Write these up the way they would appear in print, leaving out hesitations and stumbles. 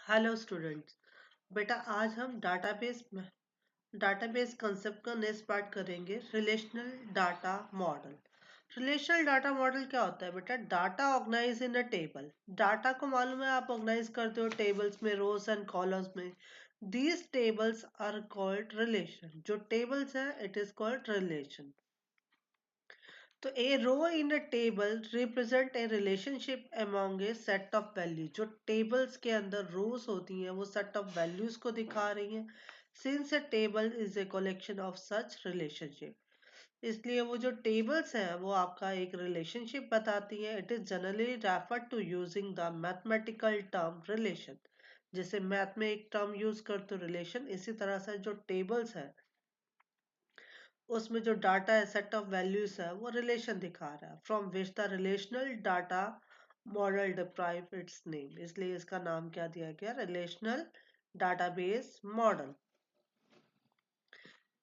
Hello students. बेटा आज हम डाटाबेस कंसेप्ट का नेक्स्ट पार्ट करेंगे। Relational data model. Relational data model क्या होता है बेटा? Data organize in a table. Data को मालूम है आप ऑर्गेनाइज करते हो टेबल्स में, रोज एंड कॉलम्स में। These tables are called relation. जो टेबल्स है इट इज कॉल्ड रिलेशन। तो a row in a table represent a relationship among a set of value. जो टेबल्स के अंदर रोज होती हैं वो सेट ऑफ वैल्यूज को दिखा रही हैं। Since a table is a collection of such relationship, इसलिए वो जो टेबल्स हैं वो आपका एक रिलेशनशिप बताती हैं। It is generally refer to using the mathematical term relation. जैसे मैथ में एक टर्म यूज करते हो रिलेशन, इसी तरह से जो टेबल्स है उसमें जो डाटा है, सेट ऑफ वैल्यूज है, वो रिलेशन दिखा रहा है। From which the relational data model derive it's name, इसलिए इसका नाम क्या दिया गया? Relational database model.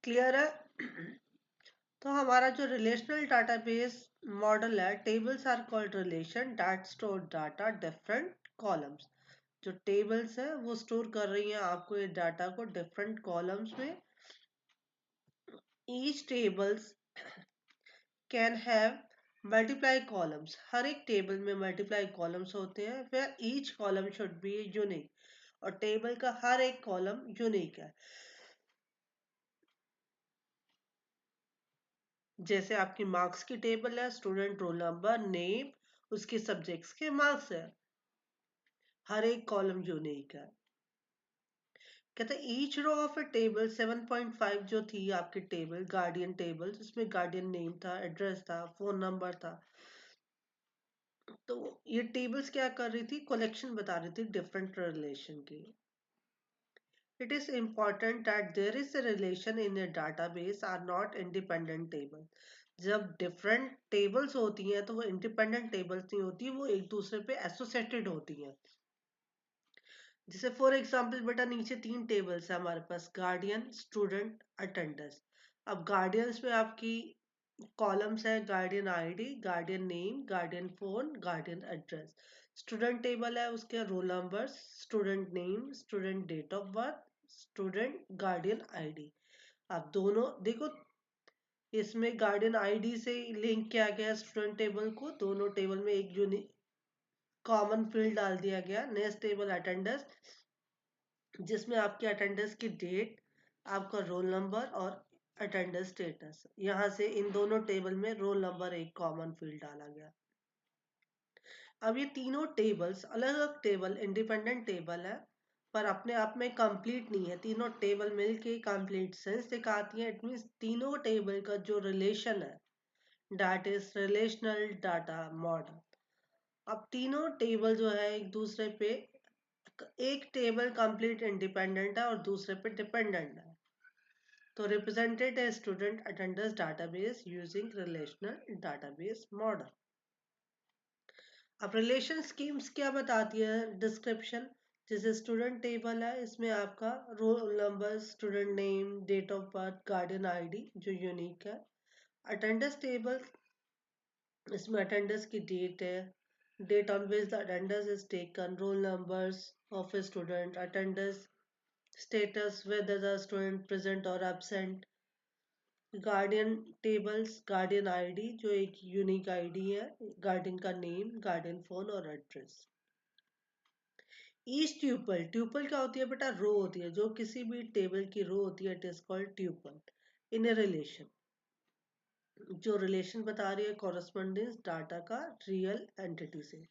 क्लियर है? तो हमारा जो रिलेशनल डाटाबेस मॉडल है, tables are called relation that store data different columns. जो टेबल्स है वो स्टोर कर रही हैं आपको ये डाटा को डिफरेंट कॉलम्स में। Each tables can have multiply columns. हर एक टेबल में मल्टीप्लाई कॉलम्स होते हैं, where each column should be unique. और टेबल का हर एक कॉलम यूनिक है। जैसे आपकी मार्क्स की टेबल है, स्टूडेंट रोल नंबर, नेम, उसके सब्जेक्ट्स के मार्क्स है, हर एक कॉलम यूनिक है। कहते हैं each row of a table 7.5 जो थी आपकी टेबल, गार्डियन टेबल, जिसमें गार्डियन नेम था, एड्रेस था, फोन नंबर था। तो ये टेबल्स क्या कर रही थी? कलेक्शन बता रही थी डिफरेंट रिलेशन की। It is important that there is a relation in a database are not independent table. जब different tables होती हैं तो वो independent tables नहीं होती, वो एक दूसरे पे associated होती हैं। जैसे फॉर एग्जाम्पल बेटा नीचे तीन टेबल्स है हमारे पास, गार्डियन, स्टूडेंट, अटेंडेंस। अब गार्डियंस में आपकी कॉलम्स है guardian ID, guardian name, guardian phone, guardian address. Student table है, उसके roll numbers, student name, student date of birth, student guardian ID. आप दोनों देखो, इसमें गार्डियन आईडी से लिंक किया गया स्टूडेंट टेबल को, दोनों टेबल में एक यूनिक कॉमन फील्ड डाल दिया गया। नेक्स्ट टेबल अटेंडेंस, जिसमें आपके अटेंडेंस की डेट, आपका रोल नंबर और अटेंडेंस स्टेटस। यहाँ से इन दोनों टेबल में रोल नंबर एक कॉमन फील्ड डाला गया। अब ये तीनों टेबल्स अलग अलग टेबल, इंडिपेंडेंट टेबल है, पर अपने आप में कंप्लीट नहीं है। तीनों टेबल मिलके कंप्लीट सेंस दिखाती है। इट मींस तीनों टेबल का जो रिलेशन है that is relational data model. अब तीनों टेबल जो है एक दूसरे पे, एक टेबल कंप्लीट इंडिपेंडेंट है और दूसरे पे डिपेंडेंट है। तो रिप्रेजेंटेड है student attendance database using relational database model. अब रिलेशन स्कीम्स क्या बताती है? डिस्क्रिप्शन, जैसे स्टूडेंट टेबल है, इसमें आपका roll number, student name, date of birth, guardian ID जो यूनिक है। अटेंडेंस टेबल, इसमें अटेंडेंस की डेट है, date on which the attendance is taken, roll numbers of a student, attendance status, whether the student present or absent। Guardian tables, guardian ID जो एक unique ID है, guardian का name, guardian phone और address. Each tuple, tuple क्या होती है बेटा? रो होती है, जो किसी भी टेबल की रो होती है it is called tuple in a relation. जो रिलेशन बता रही है कॉरेस्पॉन्डेंस डाटा का रियल एंटिटी से।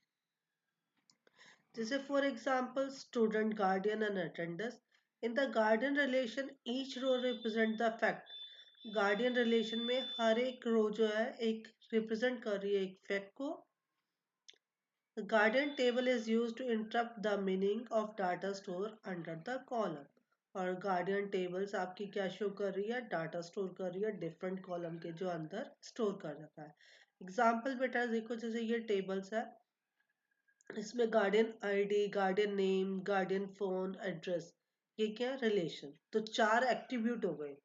जैसे for example student, guardian and attendance. In the guardian relation each row represent the fact. Guardian relation में हर एक रो जो है एक रिप्रेजेंट कर रही है एक फैक्ट को। The guardian table is used to interrupt the meaning of data store under the column। और गार्डियन टेबल्स आपकी क्या शो कर रही है? डाटा स्टोर कर रही है डिफरेंट कॉलम के जो अंदर स्टोर कर रखा है। एग्जाम्पल बेटा देखो, जैसे ये टेबल्स है, इसमें guardian ID, guardian name, guardian phone, address, ये क्या रिलेशन। तो चार एट्रीब्यूट हो गए।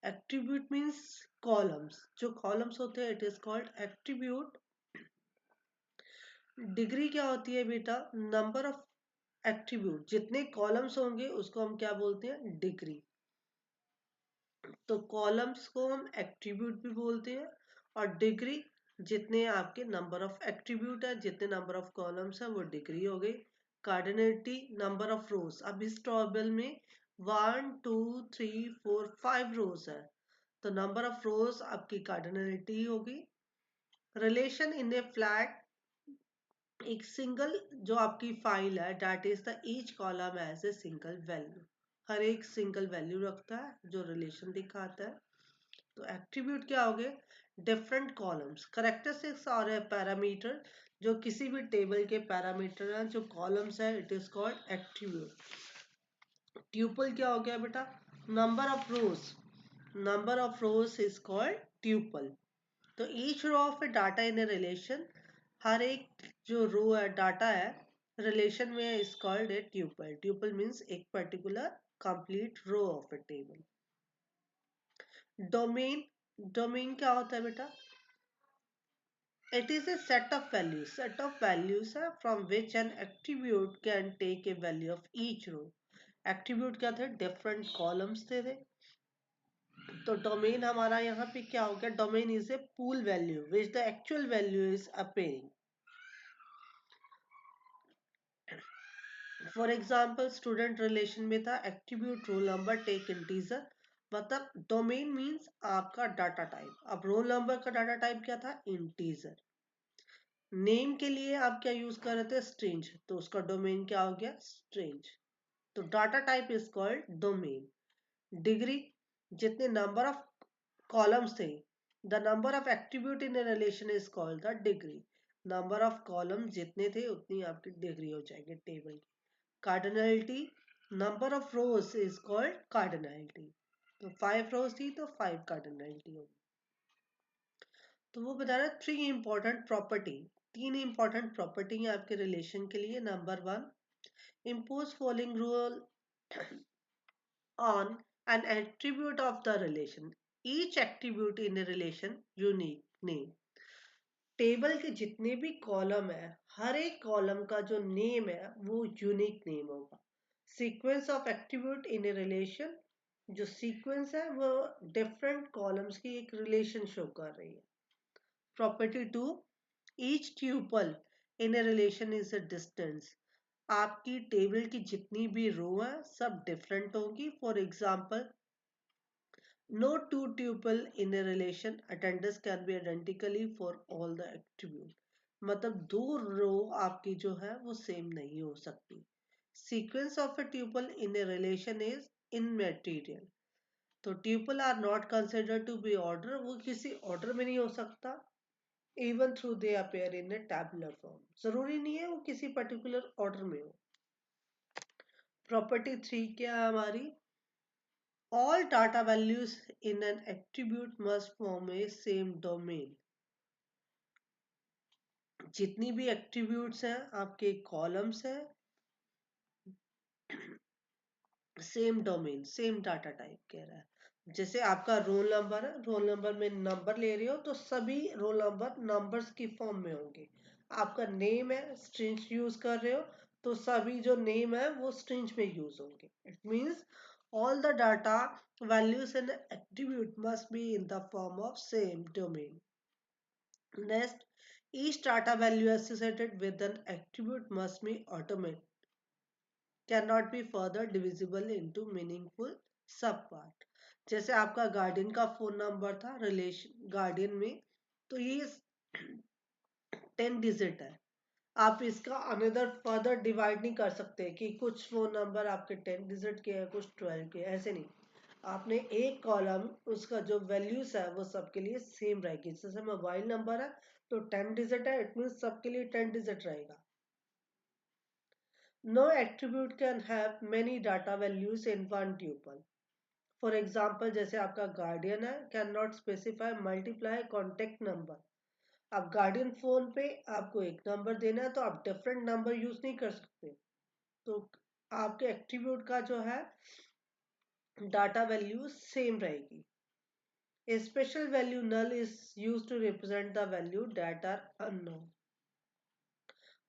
एट्रीब्यूट मींस कॉलम्स, जो कॉलम्स होते हैं it is called attribute. Degree क्या होती है बेटा? नंबर ऑफ एट्रीब्यूट, जितने कॉलम्स होंगे उसको हम क्या बोलते हैं, डिग्री। तो कॉलम्स को हम एट्रीब्यूट भी बोलते हैं, और डिग्री जितने आपके नंबर ऑफ एट्रीब्यूट है, जितने नंबर ऑफ कॉलम्स है, वो डिग्री हो गई। कार्डिनलिटी नंबर ऑफ रोज, अब इस टेबल में 1 2 3 4 5 रोज है, तो नंबर ऑफ रोज आपकी कार्डिनलिटी होगी। रिलेशन इन ए फ्लैट, एक सिंगल जो आपकी फाइल है, that is the each column as a single value, हर एक सिंगल वैल्यू रखता है जो रिलेशन दिखाता है। तो एट्रीब्यूट क्या हो गए, डिफरेंट कॉलम्स, करेक्टरिस्टिक्स और पैरामीटर, जो किसी भी टेबल के पैरामीटर हैं, जो कॉलम्स है, it is called attribute. Tuple क्या हो गया बेटा, number of rows, number of rows is called tuple. तो each row of a data in a relation, हर एक जो रो है, डाटा है, रिलेशन में is called a tuple. Tuple means एक particular complete row of a table. Domain, domain क्या होता है बेटा, it is a set of values from which an attribute can take a value of each row. Attribute क्या थे, different columns थे। तो domain हमारा यहाँ पे क्या हो गया, domain is a pool value which the actual value is appearing. For example student relation में था, attribute roll number take integer, मतलब डोमेन मीन्स आपका डाटा टाइप। अब रोल नंबर का डाटा टाइप क्या था, इंटीजर। नेम के लिए आप क्या यूज कर रहे थे, स्ट्रिंग, तो उसका डोमेन क्या हो गया, स्ट्रिंग। तो data type is called domain. Degree, जितने नंबर ऑफ कॉलम्स थे, the number of attribute in a relation is called the degree. Number of column जितने थे उतनी आपकी डिग्री हो जाएगी टेबल की। Cardinality, number of rows is called cardinality. तो 5 रोज थी तो 5 कार्डिनलिटी होगी। तो वो बता रहा है थ्री इंपॉर्टेंट प्रॉपर्टी, तीन इंपॉर्टेंट प्रॉपर्टी है आपके रिलेशन के लिए। Number one, impose following rule on an attribute of the relation, each attribute in a relation unique name। Table के जितने भी कॉलम है, हर एक कॉलम का जो नेम है वो यूनिक नेम होगा। Sequence of attribute in a relation, जो सीक्वेंस है वो डिफरेंट कॉलम्स की एक रिलेशन शो कर रही है। Property two, each tuple in a relation is a distance, आपकी टेबल की जितनी भी रो है सब डिफरेंट होगी। For example, no two tuple in a relation attendance can be identically for all the attribute, मतलब दो रो आपकी जो है वो सेम नहीं हो सकती। Sequence of a tuple in a relation is immaterial, तो tuple are not considered to be order, वो किसी ऑर्डर में नहीं हो सकता। Even through they appear in a tabular form, जरूरी नहीं है वो किसी पर्टिकुलर ऑर्डर में हो। प्रॉपर्टी थ्री क्या है हमारी, all data values in an attribute must form a same domain। जितनी भी एट्रीब्यूट्स हैं आपके कॉलम्स हैं, same domain, same data type कह रहा है। जैसे आपका रोल नंबर है, रोल नंबर में नंबर ले रहे हो तो सभी रोल नंबर नंबर्स की फॉर्म में होंगे। आपका नेम है, स्ट्रिंग्स यूज कर रहे हो तो सभी जो नेम है वो स्ट्रिंग्स में यूज होंगे। It means all the data values in attribute must be in the form of same domain। Next, each data value associated with an attribute must be automated, cannot be further divisible into meaningful subpart। जैसे आपका guardian का phone number था relation guardian में, तो ये 10 digit है। आप इसका अनदर फर्दर डिवाइड नहीं कर सकते कि कुछ फोन नंबर आपके 10 डिजिट के हैं, कुछ 12 के, ऐसे नहीं। आपने एक कॉलम उसका जो वैल्यूज है वो सबके लिए सेम रहेगी। जैसे मोबाइल नंबर है तो 10 डिजिट है, इट मीन सबके लिए 10 डिजिट रहेगा। No attribute can have many data values in one tuple. For example, जैसे आपका गार्डियन है, can not specify multiply contact number. अब गार्डियन फोन पे आपको एक नंबर देना है तो आप डिफरेंट नंबर यूज नहीं कर सकते। तो आपके एट्रीब्यूट का जो है डाटा वैल्यू सेम रहेगी। A special value null is used to represent the value that are unknown।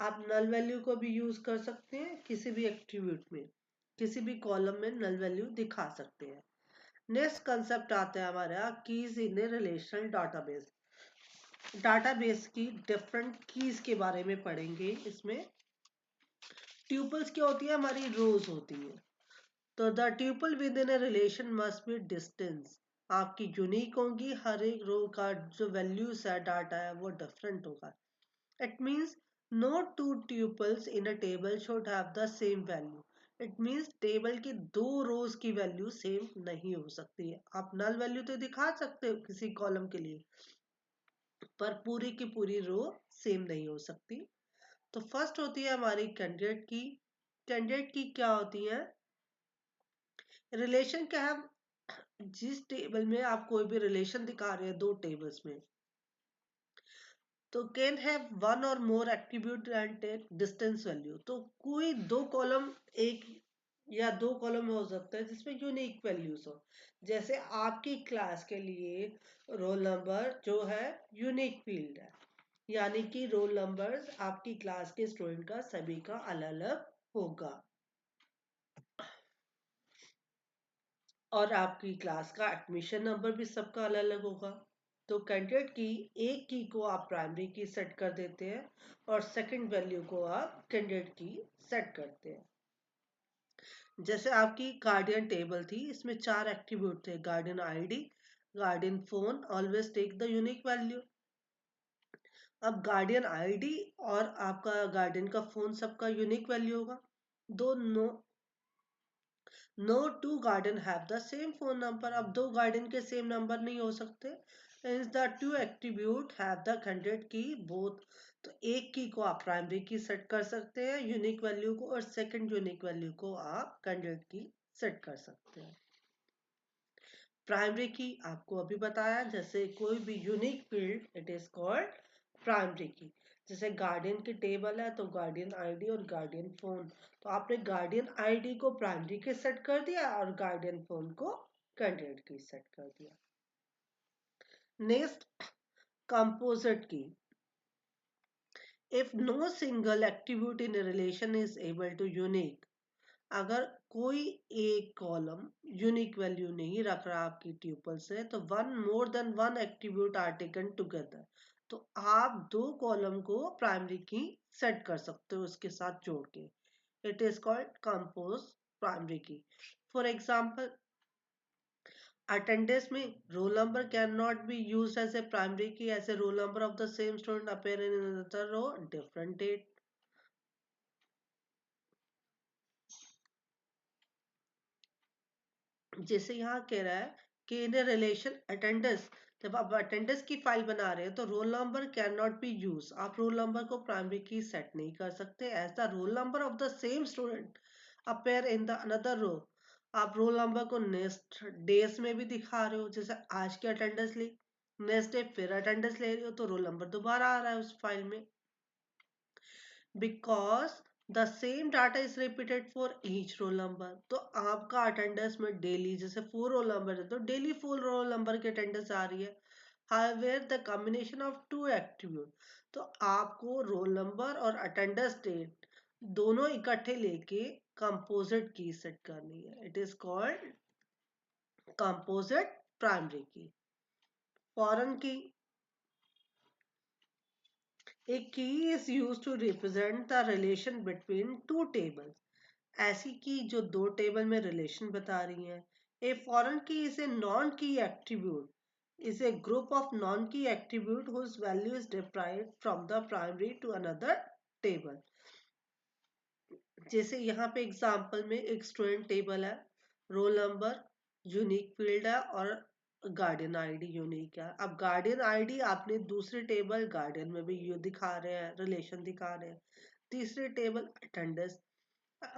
आप नल वैल्यू को भी यूज कर सकते हैं किसी भी एट्रीब्यूट में, किसी भी कॉलम में नल वैल्यू दिखा सकते हैं। नेक्स्ट कंसेप्ट आता है हमारा कीज इन ए रिलेशनल डाटाबेस। डाटाबेस की डिफरेंट कीज के बारे में पढ़ेंगे इसमें। ट्यूपल्स क्या होती है, हमारी रोज होती है। तो the tuple with in a relation must be distance, आपकी यूनिक होंगी, हर एक रो का जो वैल्यूज है डाटा है वो डिफरेंट होगा। It means no two tuples in a table should have the same value. It means table की दो रोज की वैल्यू सेम नहीं हो सकती है। आप नल वैल्यू तो दिखा सकते हो किसी कॉलम के लिए, पर पूरी की पूरी रो सेम नहीं हो सकती। तो फर्स्ट होती है हमारी कैंडिडेट की। कैंडिडेट की क्या होती है, रिलेशन क्या है, जिस टेबल में आप कोई भी रिलेशन दिखा रहे हैं दो टेबल्स में, तो can have one or more attribute and take distance value. तो कोई दो कॉलम, एक या दो कॉलम हो सकता है जिसमें यूनिक वैल्यूज हो। जैसे आपकी क्लास के लिए रोल नंबर जो है यूनिक फील्ड है, यानी कि रोल नंबर्स आपकी क्लास के स्टूडेंट का सभी का अलग अलग होगा, और आपकी क्लास का एडमिशन नंबर भी सबका अलग अलग होगा। तो कैंडिडेट की एक की को आप प्राइमरी की सेट कर देते हैं और सेकंड वैल्यू को आप कैंडिडेट की सेट करते हैं। जैसे आपकी गार्डियन टेबल थी, इसमें चार एट्रीब्यूट थे, guardian ID, guardian phone, always take the unique value. अब गार्डियन आईडी और आपका गार्डियन का फोन सबका यूनिक वैल्यू होगा। दो no no two garden have the same phone number. अब दो गार्डन के सेम नंबर नहीं हो सकते। Is the two attribute have the candidate key both. तो एक की को आप प्राइमरी की सेट कर सकते हैं यूनिक वैल्यू को, और सेकंड यूनिक वैल्यू को आप कैंडिडेट की सेट कर सकते हैं। प्राइमरी की आपको अभी बताया, जैसे कोई भी unique field it is called primary key. जैसे गार्डियन की टेबल है तो गार्डियन आईडी और गार्डियन फोन, तो आपने गार्डियन आईडी को प्राइमरी के सेट कर दिया और गार्डियन फोन को कैंडिडेट की सेट कर दिया। Next, composite key. If no single attribute in relation is able to unique, अगर कोई एक कॉलम यूनिक वैल्यू नहीं रख रहा आपकी ट्यूपल से, तो one more than one attribute are taken together, तो आप दो कॉलम को प्राइमरी की सेट कर सकते हो उसके साथ जोड़ के। It is called compose primary key. For example, attendance में roll number can not be use as a primary key, as a roll number of the same student appear in another row different date. जैसे यहाँ कह रहा है कि in relation attendance, जब आप attendance की फाइल बना रहे हो तो roll number can not be use, आप रोल नंबर को प्राइमरी की सेट नहीं कर सकते as the roll number of the same student appear in the another row. आप रोल नंबर को नेक्स्ट डेज में भी दिखा रहे हो, जैसे आज की अटेंडेंस ली, नेक्स्ट डे फिर अटेंडेंस ले रही हो तो रोल नंबर दोबारा आ रहा है उस फाइल में, because the same data is repeated for each roll number. तो आपका अटेंडेंस में डेली जैसे 4 रोल नंबर है तो डेली 4 रोल नंबर की अटेंडेंस आ रही है। However the combination of two attribute, तो आपको रोल नंबर और अटेंडेंस डेट दोनों इकट्ठे लेके कंपोजिट की सेट करनी है। It is called composite primary key. Foreign key, a key is used to represent the relation between two tables, ऐसी की जो दो टेबल में रिलेशन बता रही है। ए फॉरेन की इज ए नॉन की attribute, is a group of non की attribute whose value is derived from the primary to another table। जैसे यहाँ पे एग्जांपल में एक स्टूडेंट टेबल है, रोल नंबर यूनिक फील्ड है और गार्डियन आईडी यूनिक है। अब गार्डियन आईडी आपने दूसरे टेबल गार्डियन में भी यू दिखा रहे हैं, रिलेशन दिखा रहे हैं। तीसरे टेबल अटेंडेंस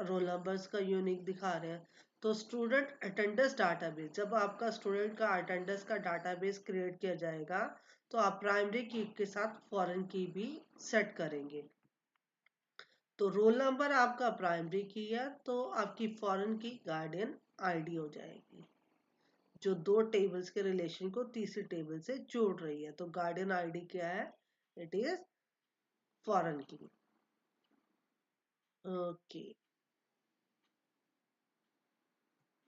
रोल नंबर्स का यूनिक दिखा रहे हैं। तो स्टूडेंट अटेंडेंस डाटाबेस, जब आपका स्टूडेंट का अटेंडेंस का डाटाबेस क्रिएट किया जाएगा तो आप प्राइमरी की के साथ फॉरेन की भी सेट करेंगे। तो रोल नंबर आपका प्राइमरी की है तो आपकी फॉरेन की गार्डियन आईडी हो जाएगी, जो दो टेबल्स के रिलेशन को तीसरी टेबल से जोड़ रही है। तो गार्डियन आईडी क्या है, इट इज फॉरेन की। ओके।